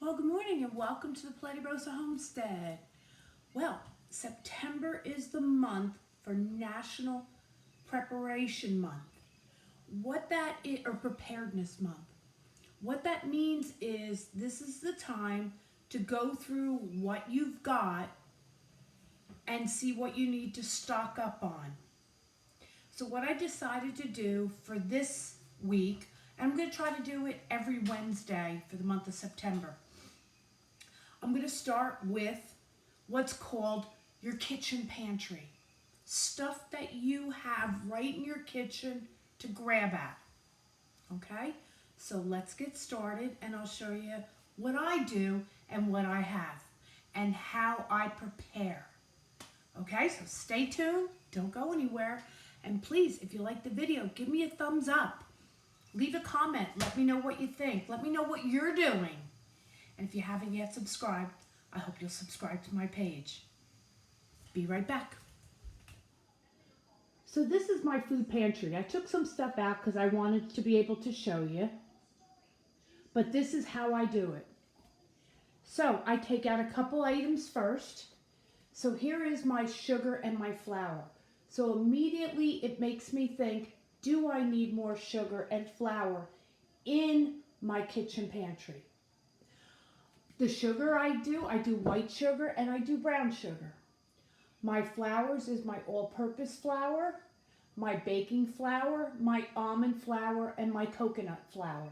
Well, good morning and welcome to the Plata Rosa Homestead. Well, September is the month for National Preparation Month. What that is, or Preparedness Month. What that means is this is the time to go through what you've got and see what you need to stock up on. So what I decided to do for this week, and I'm going to try to do it every Wednesday for the month of September. I'm going to start with what's called your kitchen pantry. Stuff that you have right in your kitchen to grab at. Okay? So let's get started and I'll show you what I do and what I have and how I prepare. Okay, so stay tuned, don't go anywhere, and please, if you like the video, give me a thumbs up. Leave a comment, let me know what you think. Let me know what you're doing. And if you haven't yet subscribed, I hope you'll subscribe to my page. Be right back. So this is my food pantry. I took some stuff out because I wanted to be able to show you. But this is how I do it. So I take out a couple items first. So here is my sugar and my flour. So immediately it makes me think, do I need more sugar and flour in my kitchen pantry? The sugar I do white sugar and I do brown sugar. My flours is my all-purpose flour, my baking flour, my almond flour, and my coconut flour.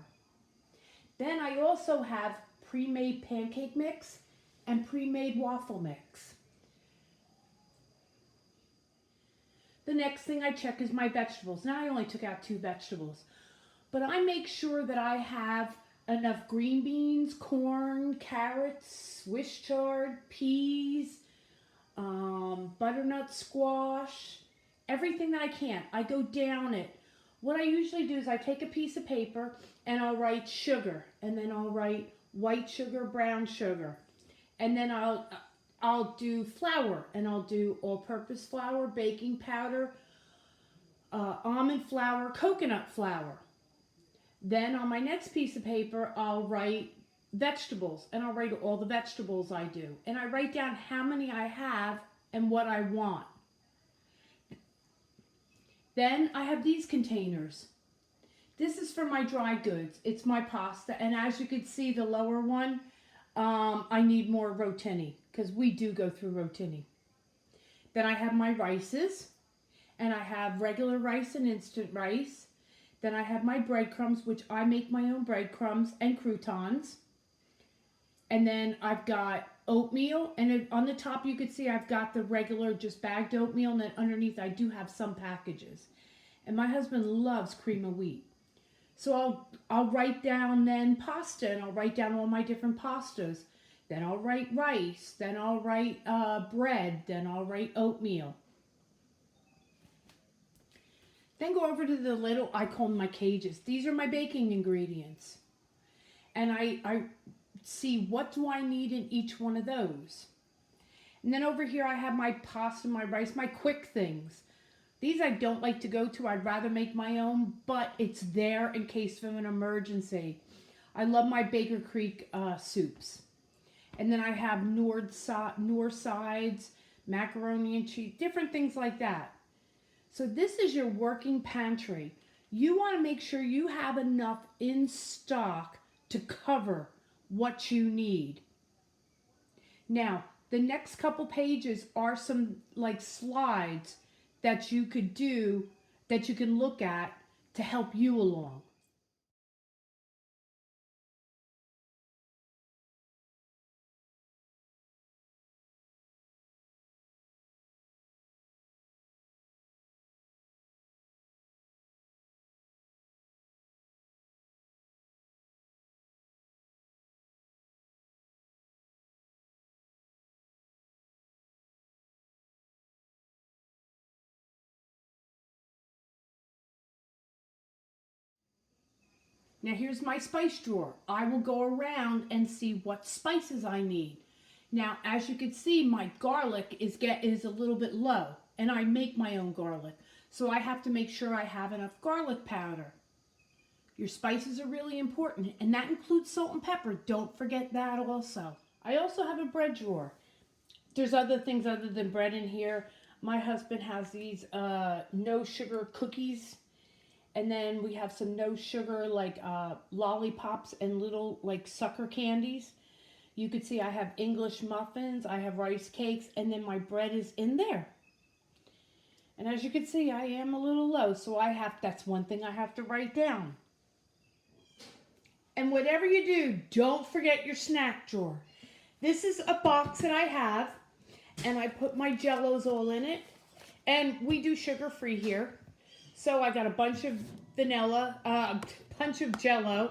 Then I also have pre-made pancake mix and pre-made waffle mix. The next thing I check is my vegetables. Now I only took out 2 vegetables, but I make sure that I have enough green beans, corn, carrots, Swiss chard, peas, butternut squash, everything that I can. I go down it. What I usually do is I take a piece of paper and I'll write sugar, and then I'll write white sugar, brown sugar, and then I'll do flour, and I'll do all-purpose flour, baking powder, almond flour, coconut flour. Then on my next piece of paper, I'll write vegetables, and I'll write all the vegetables I do. And I write down how many I have and what I want. Then I have these containers. This is for my dry goods. It's my pasta, and as you can see, the lower one, I need more rotini, because we do go through rotini. Then I have my rices, and I have regular rice and instant rice. Then I have my breadcrumbs, which I make my own breadcrumbs and croutons. And then I've got oatmeal, and on the top you can see I've got the regular just bagged oatmeal, and then underneath I do have some packages. And my husband loves cream of wheat. So I'll write down then pasta, and I'll write down all my different pastas. Then I'll write rice, then I'll write bread, then I'll write oatmeal. Then go over to the little, I call them my cages. These are my baking ingredients. And I see what do I need in each one of those. And then over here I have my pasta, my rice, my quick things. These I don't like to go to. I'd rather make my own, but it's there in case of an emergency. I love my Baker Creek soups. And then I have Norsides, macaroni and cheese, different things like that. So this is your working pantry. You want to make sure you have enough in stock to cover what you need. Now, the next couple pages are some like slides that you could do, that you can look at to help you along. Now here's my spice drawer. I will go around and see what spices I need. Now, as you can see, my garlic is a little bit low, and I make my own garlic. So I have to make sure I have enough garlic powder. Your spices are really important, and that includes salt and pepper. Don't forget that also. I also have a bread drawer. There's other things other than bread in here. My husband has these no sugar cookies, and then we have some no sugar like lollipops and little like sucker candies. You can see I have English muffins, I have rice cakes, and then my bread is in there. And as you can see, I am a little low, so that's one thing I have to write down. And whatever you do, don't forget your snack drawer. This is a box that I have, and I put my Jell-Os all in it. And we do sugar-free here. So I got a bunch of bunch of Jell-O.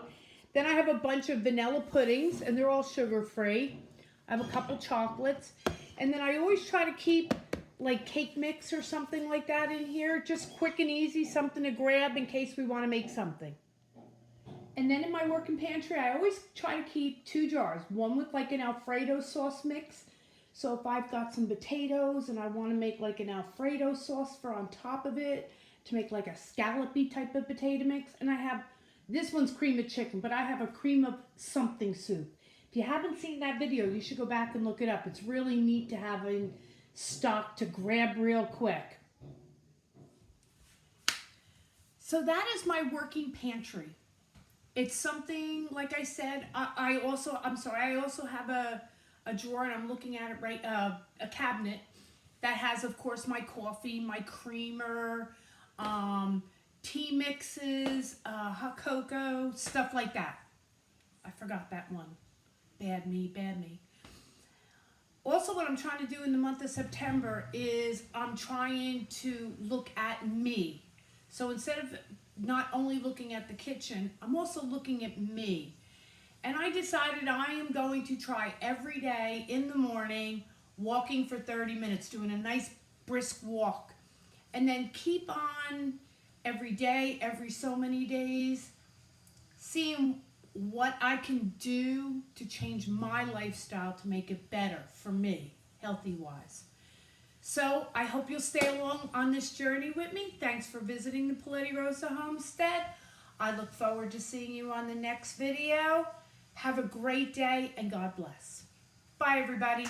Then I have a bunch of vanilla puddings, and they're all sugar-free. I have a couple chocolates. And then I always try to keep like cake mix or something like that in here. Just quick and easy, something to grab in case we want to make something. And then in my working pantry, I always try to keep 2 jars. One with like an Alfredo sauce mix. So if I've got some potatoes and I want to make like an Alfredo sauce for on top of it, to make like a scallopy type of potato mix. And I have, this one's cream of chicken, but I have a cream of something soup. If you haven't seen that video, you should go back and look it up. It's really neat to have in stock to grab real quick. So that is my working pantry. It's something, like I said, I also have a drawer, and I'm looking at it right, a cabinet that has, of course, my coffee, my creamer, tea mixes, hot cocoa, stuff like that. I forgot that one. Bad me, bad me. Also, what I'm trying to do in the month of September is I'm trying to look at me. So instead of not only looking at the kitchen, I'm also looking at me. And I decided I am going to try every day in the morning, walking for 30 minutes, doing a nice brisk walk. And then keep on every day, every so many days, seeing what I can do to change my lifestyle to make it better for me, healthy-wise. So I hope you'll stay along on this journey with me. Thanks for visiting the Paletti Rosa Homestead. I look forward to seeing you on the next video. Have a great day, and God bless. Bye, everybody.